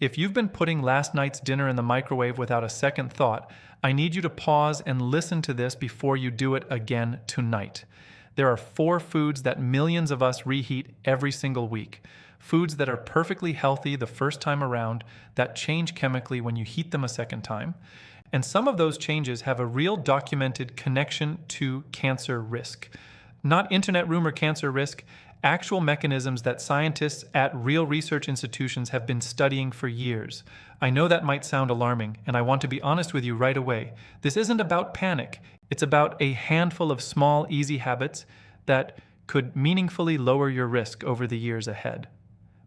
If you've been putting last night's dinner in the microwave without a second thought, I need you to pause and listen to this before you do it again tonight. There are 4 foods that millions of us reheat every single week. Foods that are perfectly healthy the first time around, that change chemically when you heat them a second time. And some of those changes have a real documented connection to cancer risk. Not internet rumor cancer risk, actual mechanisms that scientists at real research institutions have been studying for years. I know that might sound alarming, and I want to be honest with you right away. This isn't about panic. It's about a handful of small, easy habits that could meaningfully lower your risk over the years ahead.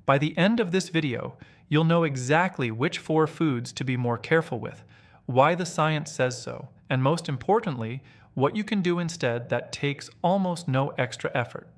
By the end of this video, you'll know exactly which 4 foods to be more careful with, why the science says so, and most importantly, what you can do instead that takes almost no extra effort.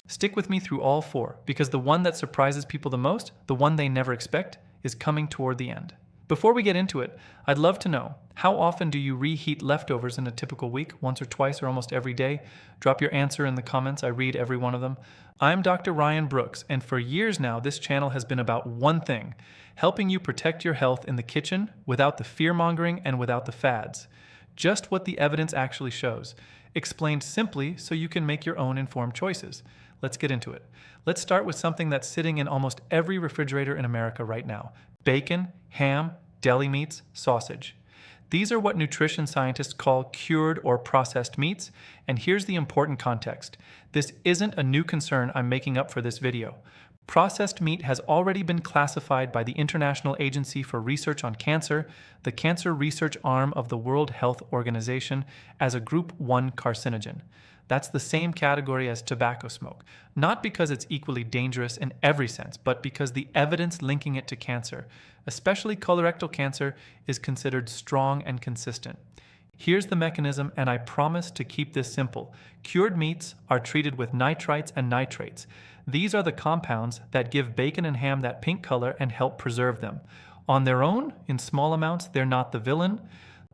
Stick with me through all 4, because the one that surprises people the most, the one they never expect, is coming toward the end. Before we get into it, I'd love to know, how often do you reheat leftovers in a typical week? Once or twice or almost every day? Drop your answer in the comments. I read every one of them. I'm Dr. Ryan Brooks, and for years now, this channel has been about one thing: helping you protect your health in the kitchen without the fear-mongering and without the fads. Just what the evidence actually shows, explained simply so you can make your own informed choices. Let's get into it. Let's start with something that's sitting in almost every refrigerator in America right now: bacon, ham, deli meats, sausage. These are what nutrition scientists call cured or processed meats, and here's the important context. This isn't a new concern I'm making up for this video. Processed meat has already been classified by the International Agency for Research on Cancer, the cancer research arm of the World Health Organization, as a Group 1 carcinogen. That's the same category as tobacco smoke, not because it's equally dangerous in every sense, but because the evidence linking it to cancer, especially colorectal cancer, is considered strong and consistent. Here's the mechanism, and I promise to keep this simple. Cured meats are treated with nitrites and nitrates. These are the compounds that give bacon and ham that pink color and help preserve them. On their own, in small amounts, they're not the villain.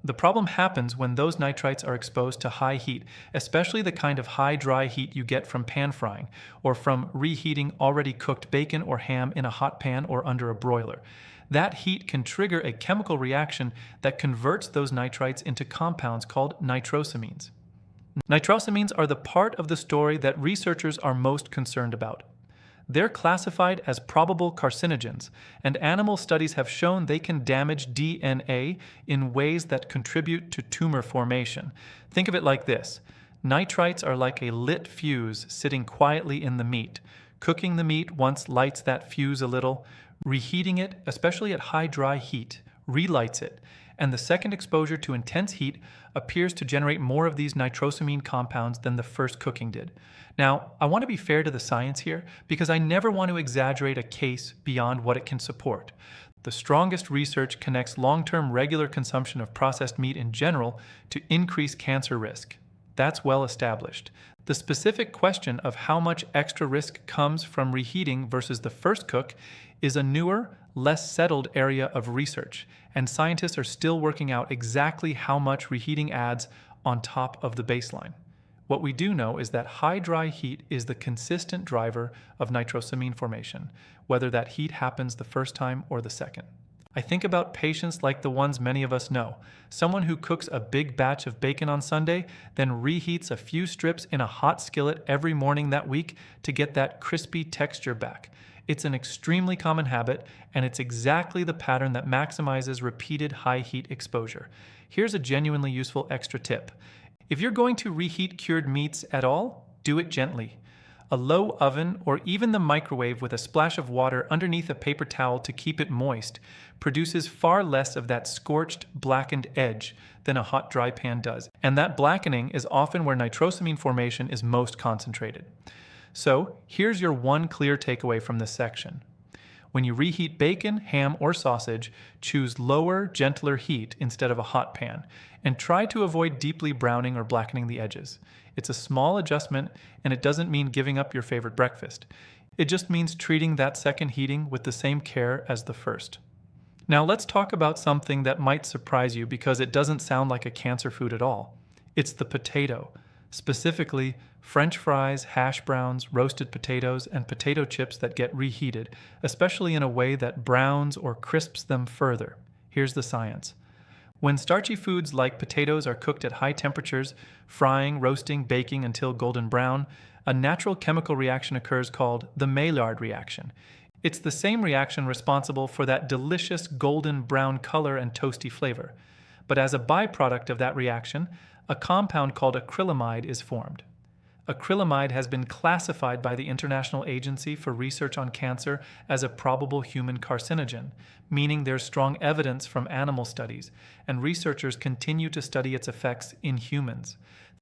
The problem happens when those nitrites are exposed to high heat, especially the kind of high dry heat you get from pan frying, or from reheating already cooked bacon or ham in a hot pan or under a broiler. That heat can trigger a chemical reaction that converts those nitrites into compounds called nitrosamines. Nitrosamines are the part of the story that researchers are most concerned about. They're classified as probable carcinogens, and animal studies have shown they can damage DNA in ways that contribute to tumor formation. Think of it like this: nitrites are like a lit fuse sitting quietly in the meat. Cooking the meat once lights that fuse a little. Reheating it, especially at high dry heat, relights it, and the second exposure to intense heat appears to generate more of these nitrosamine compounds than the first cooking did. Now, I want to be fair to the science here, because I never want to exaggerate a case beyond what it can support. The strongest research connects long-term regular consumption of processed meat in general to increase cancer risk. That's well established. The specific question of how much extra risk comes from reheating versus the first cook is a newer, less settled area of research, and scientists are still working out exactly how much reheating adds on top of the baseline. What we do know is that high dry heat is the consistent driver of nitrosamine formation, whether that heat happens the first time or the second. I think about patients like the ones many of us know. Someone who cooks a big batch of bacon on Sunday, then reheats a few strips in a hot skillet every morning that week to get that crispy texture back. It's an extremely common habit, and it's exactly the pattern that maximizes repeated high heat exposure. Here's a genuinely useful extra tip. If you're going to reheat cured meats at all, do it gently. A low oven or even the microwave with a splash of water underneath a paper towel to keep it moist produces far less of that scorched, blackened edge than a hot, dry pan does. And that blackening is often where nitrosamine formation is most concentrated. So here's your one clear takeaway from this section. When you reheat bacon, ham, or sausage, choose lower, gentler heat instead of a hot pan, and try to avoid deeply browning or blackening the edges. It's a small adjustment, and it doesn't mean giving up your favorite breakfast. It just means treating that second heating with the same care as the first. Now let's talk about something that might surprise you because it doesn't sound like a cancer food at all. It's the potato. Specifically, French fries, hash browns, roasted potatoes, and potato chips that get reheated, especially in a way that browns or crisps them further. Here's the science. When starchy foods like potatoes are cooked at high temperatures, frying, roasting, baking until golden brown, a natural chemical reaction occurs called the Maillard reaction. It's the same reaction responsible for that delicious golden brown color and toasty flavor. But as a byproduct of that reaction, a compound called acrylamide is formed. Acrylamide has been classified by the International Agency for Research on Cancer as a probable human carcinogen, meaning there's strong evidence from animal studies, and researchers continue to study its effects in humans.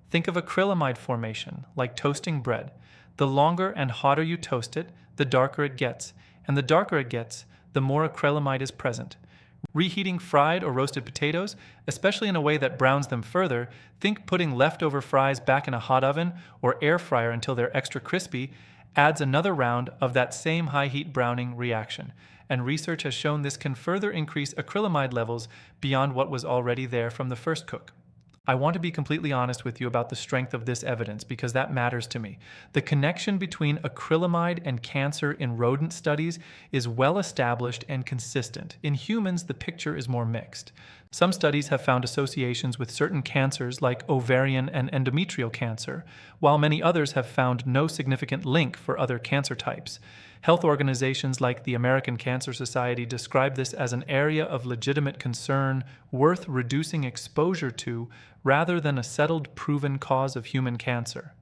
Think of acrylamide formation like toasting bread. The longer and hotter you toast it, the darker it gets, and the darker it gets, the more acrylamide is present. Reheating fried or roasted potatoes, especially in a way that browns them further, think putting leftover fries back in a hot oven or air fryer until they're extra crispy, adds another round of that same high heat browning reaction. And research has shown this can further increase acrylamide levels beyond what was already there from the first cook. I want to be completely honest with you about the strength of this evidence because that matters to me. The connection between acrylamide and cancer in rodent studies is well established and consistent. In humans, the picture is more mixed. Some studies have found associations with certain cancers like ovarian and endometrial cancer, while many others have found no significant link for other cancer types. Health organizations like the American Cancer Society describe this as an area of legitimate concern worth reducing exposure to rather than a settled, proven cause of human cancer.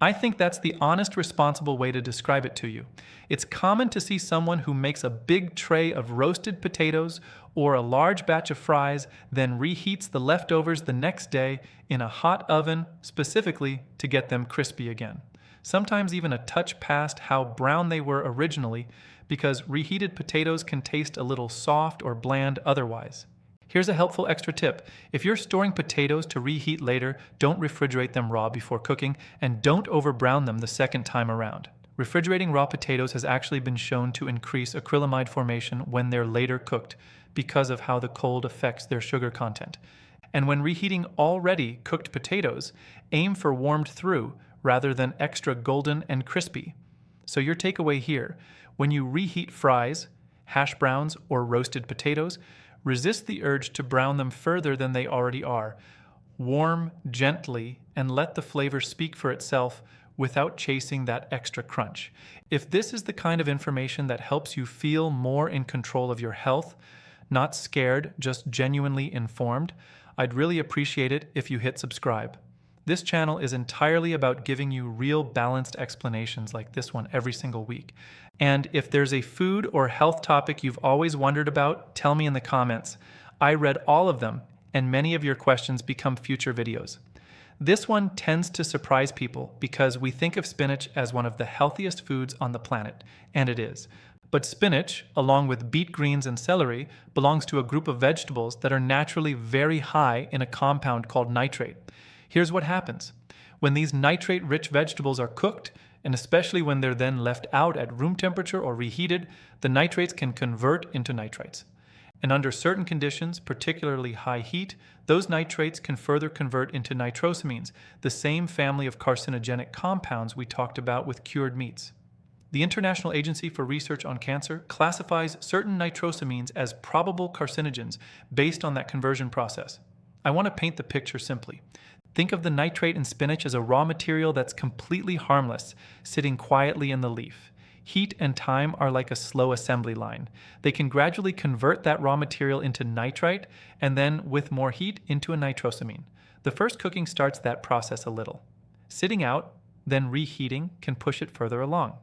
I think that's the honest, responsible way to describe it to you. It's common to see someone who makes a big tray of roasted potatoes or a large batch of fries, then reheats the leftovers the next day in a hot oven, specifically to get them crispy again. Sometimes even a touch past how brown they were originally, because reheated potatoes can taste a little soft or bland otherwise. Here's a helpful extra tip. If you're storing potatoes to reheat later, don't refrigerate them raw before cooking, and don't over-brown them the second time around. Refrigerating raw potatoes has actually been shown to increase acrylamide formation when they're later cooked because of how the cold affects their sugar content. And when reheating already cooked potatoes, aim for warmed through rather than extra golden and crispy. So your takeaway here, when you reheat fries, hash browns, or roasted potatoes, resist the urge to brown them further than they already are. Warm gently and let the flavor speak for itself without chasing that extra crunch. If this is the kind of information that helps you feel more in control of your health, not scared, just genuinely informed, I'd really appreciate it if you hit subscribe. This channel is entirely about giving you real balanced explanations like this one every single week. And if there's a food or health topic you've always wondered about, tell me in the comments. I read all of them, and many of your questions become future videos. This one tends to surprise people because we think of spinach as one of the healthiest foods on the planet, and it is. But spinach, along with beet greens and celery, belongs to a group of vegetables that are naturally very high in a compound called nitrate. Here's what happens. When these nitrate-rich vegetables are cooked, and especially when they're then left out at room temperature or reheated, the nitrates can convert into nitrites. And under certain conditions, particularly high heat, those nitrates can further convert into nitrosamines, the same family of carcinogenic compounds we talked about with cured meats. The International Agency for Research on Cancer classifies certain nitrosamines as probable carcinogens based on that conversion process. I want to paint the picture simply. Think of the nitrate in spinach as a raw material that's completely harmless, sitting quietly in the leaf. Heat and time are like a slow assembly line. They can gradually convert that raw material into nitrite, and then, with more heat, into a nitrosamine. The first cooking starts that process a little. Sitting out, then reheating can push it further along.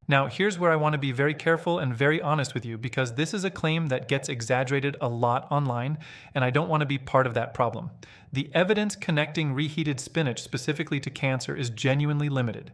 Now, here's where I want to be very careful and very honest with you, because this is a claim that gets exaggerated a lot online, and I don't want to be part of that problem. The evidence connecting reheated spinach specifically to cancer is genuinely limited.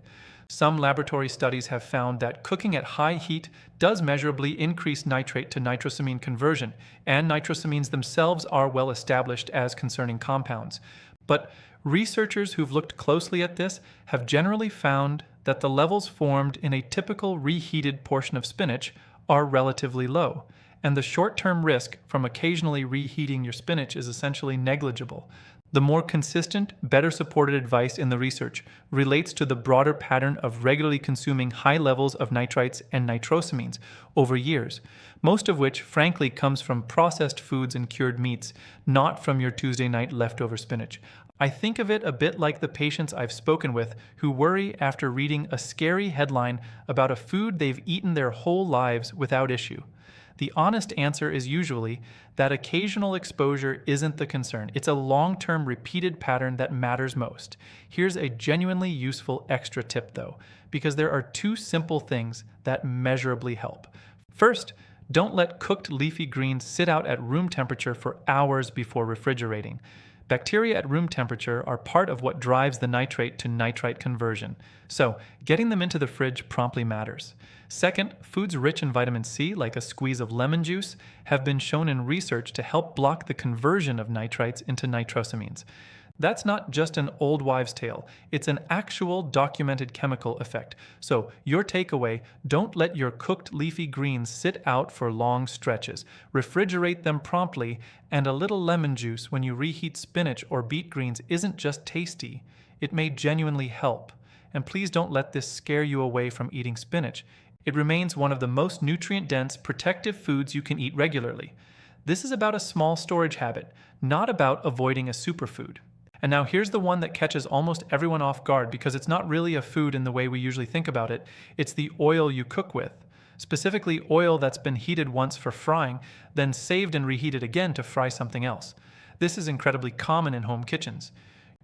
Some laboratory studies have found that cooking at high heat does measurably increase nitrate to nitrosamine conversion, and nitrosamines themselves are well established as concerning compounds. But researchers who've looked closely at this have generally found that the levels formed in a typical reheated portion of spinach are relatively low, and the short-term risk from occasionally reheating your spinach is essentially negligible. The more consistent, better supported advice in the research relates to the broader pattern of regularly consuming high levels of nitrites and nitrosamines over years, most of which, frankly, comes from processed foods and cured meats, not from your Tuesday night leftover spinach. I think of it a bit like the patients I've spoken with who worry after reading a scary headline about a food they've eaten their whole lives without issue. The honest answer is usually that occasional exposure isn't the concern. It's a long-term repeated pattern that matters most. Here's a genuinely useful extra tip though, because there are two simple things that measurably help. First, don't let cooked leafy greens sit out at room temperature for hours before refrigerating. Bacteria at room temperature are part of what drives the nitrate to nitrite conversion, so getting them into the fridge promptly matters. Second, foods rich in vitamin C, like a squeeze of lemon juice, have been shown in research to help block the conversion of nitrites into nitrosamines. That's not just an old wives' tale, it's an actual documented chemical effect. So, your takeaway, don't let your cooked leafy greens sit out for long stretches. Refrigerate them promptly, and a little lemon juice when you reheat spinach or beet greens isn't just tasty, it may genuinely help. And please don't let this scare you away from eating spinach. It remains one of the most nutrient-dense, protective foods you can eat regularly. This is about a small storage habit, not about avoiding a superfood. And now here's the one that catches almost everyone off guard because it's not really a food in the way we usually think about it. It's the oil you cook with. Specifically, oil that's been heated once for frying, then saved and reheated again to fry something else. This is incredibly common in home kitchens.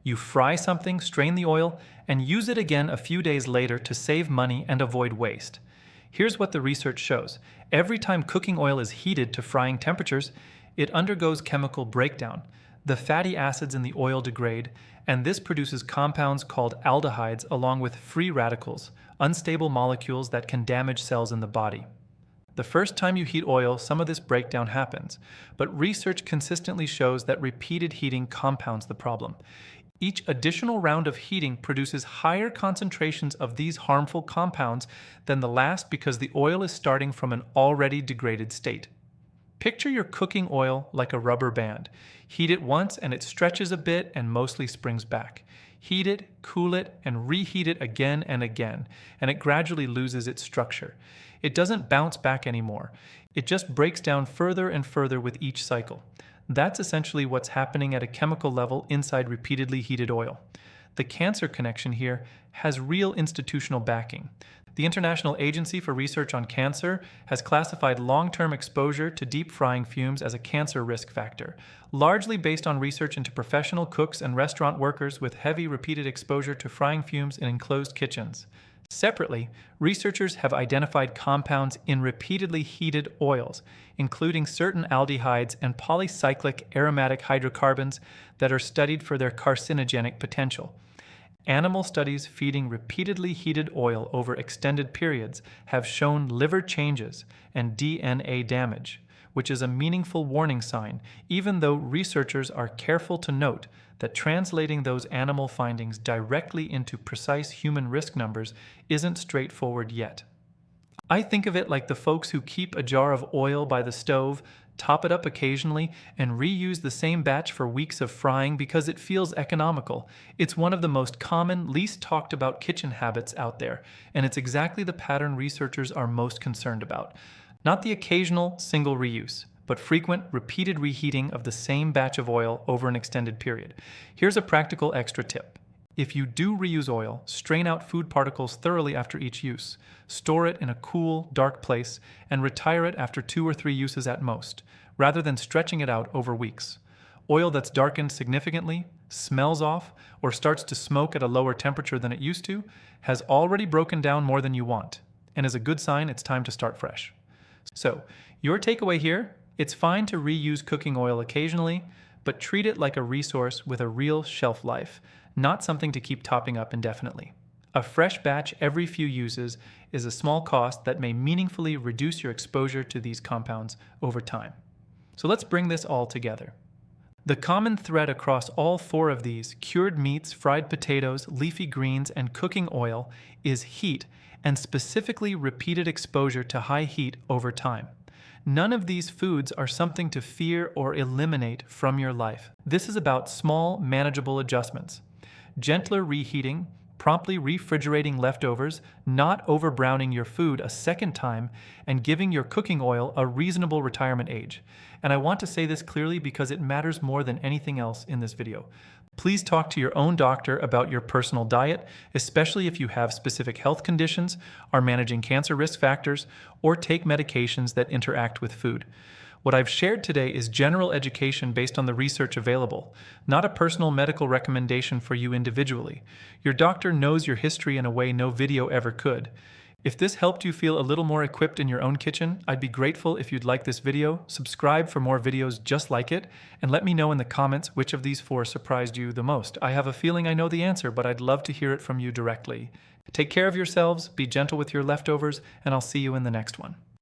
You fry something, strain the oil, and use it again a few days later to save money and avoid waste. Here's what the research shows. Every time cooking oil is heated to frying temperatures, it undergoes chemical breakdown. The fatty acids in the oil degrade, and this produces compounds called aldehydes along with free radicals, unstable molecules that can damage cells in the body. The first time you heat oil, some of this breakdown happens, but research consistently shows that repeated heating compounds the problem. Each additional round of heating produces higher concentrations of these harmful compounds than the last because the oil is starting from an already degraded state. Picture your cooking oil like a rubber band. Heat it once and it stretches a bit and mostly springs back. Heat it, cool it, and reheat it again and again, and it gradually loses its structure. It doesn't bounce back anymore. It just breaks down further and further with each cycle. That's essentially what's happening at a chemical level inside repeatedly heated oil. The cancer connection here has real institutional backing. The International Agency for Research on Cancer has classified long-term exposure to deep frying fumes as a cancer risk factor, largely based on research into professional cooks and restaurant workers with heavy repeated exposure to frying fumes in enclosed kitchens. Separately, researchers have identified compounds in repeatedly heated oils, including certain aldehydes and polycyclic aromatic hydrocarbons that are studied for their carcinogenic potential. Animal studies feeding repeatedly heated oil over extended periods have shown liver changes and DNA damage, which is a meaningful warning sign, even though researchers are careful to note that translating those animal findings directly into precise human risk numbers isn't straightforward yet. I think of it like the folks who keep a jar of oil by the stove, top it up occasionally, and reuse the same batch for weeks of frying because it feels economical. It's one of the most common, least talked about kitchen habits out there, and it's exactly the pattern researchers are most concerned about. Not the occasional single reuse, but frequent, repeated reheating of the same batch of oil over an extended period. Here's a practical extra tip. If you do reuse oil, strain out food particles thoroughly after each use. Store it in a cool, dark place, and retire it after 2 or 3 uses at most, rather than stretching it out over weeks. Oil that's darkened significantly, smells off, or starts to smoke at a lower temperature than it used to, has already broken down more than you want, and is a good sign it's time to start fresh. So, your takeaway here, it's fine to reuse cooking oil occasionally, but treat it like a resource with a real shelf life, not something to keep topping up indefinitely. A fresh batch every few uses is a small cost that may meaningfully reduce your exposure to these compounds over time. So let's bring this all together. The common thread across all 4 of these, cured meats, fried potatoes, leafy greens, and cooking oil, is heat, and specifically repeated exposure to high heat over time. None of these foods are something to fear or eliminate from your life. This is about small, manageable adjustments. Gentler reheating, promptly refrigerating leftovers, not overbrowning your food a second time, and giving your cooking oil a reasonable retirement age. And I want to say this clearly because it matters more than anything else in this video. Please talk to your own doctor about your personal diet, especially if you have specific health conditions, are managing cancer risk factors, or take medications that interact with food. What I've shared today is general education based on the research available, not a personal medical recommendation for you individually. Your doctor knows your history in a way no video ever could. If this helped you feel a little more equipped in your own kitchen, I'd be grateful if you'd like this video, subscribe for more videos just like it, and let me know in the comments which of these 4 surprised you the most. I have a feeling I know the answer, but I'd love to hear it from you directly. Take care of yourselves, be gentle with your leftovers, and I'll see you in the next one.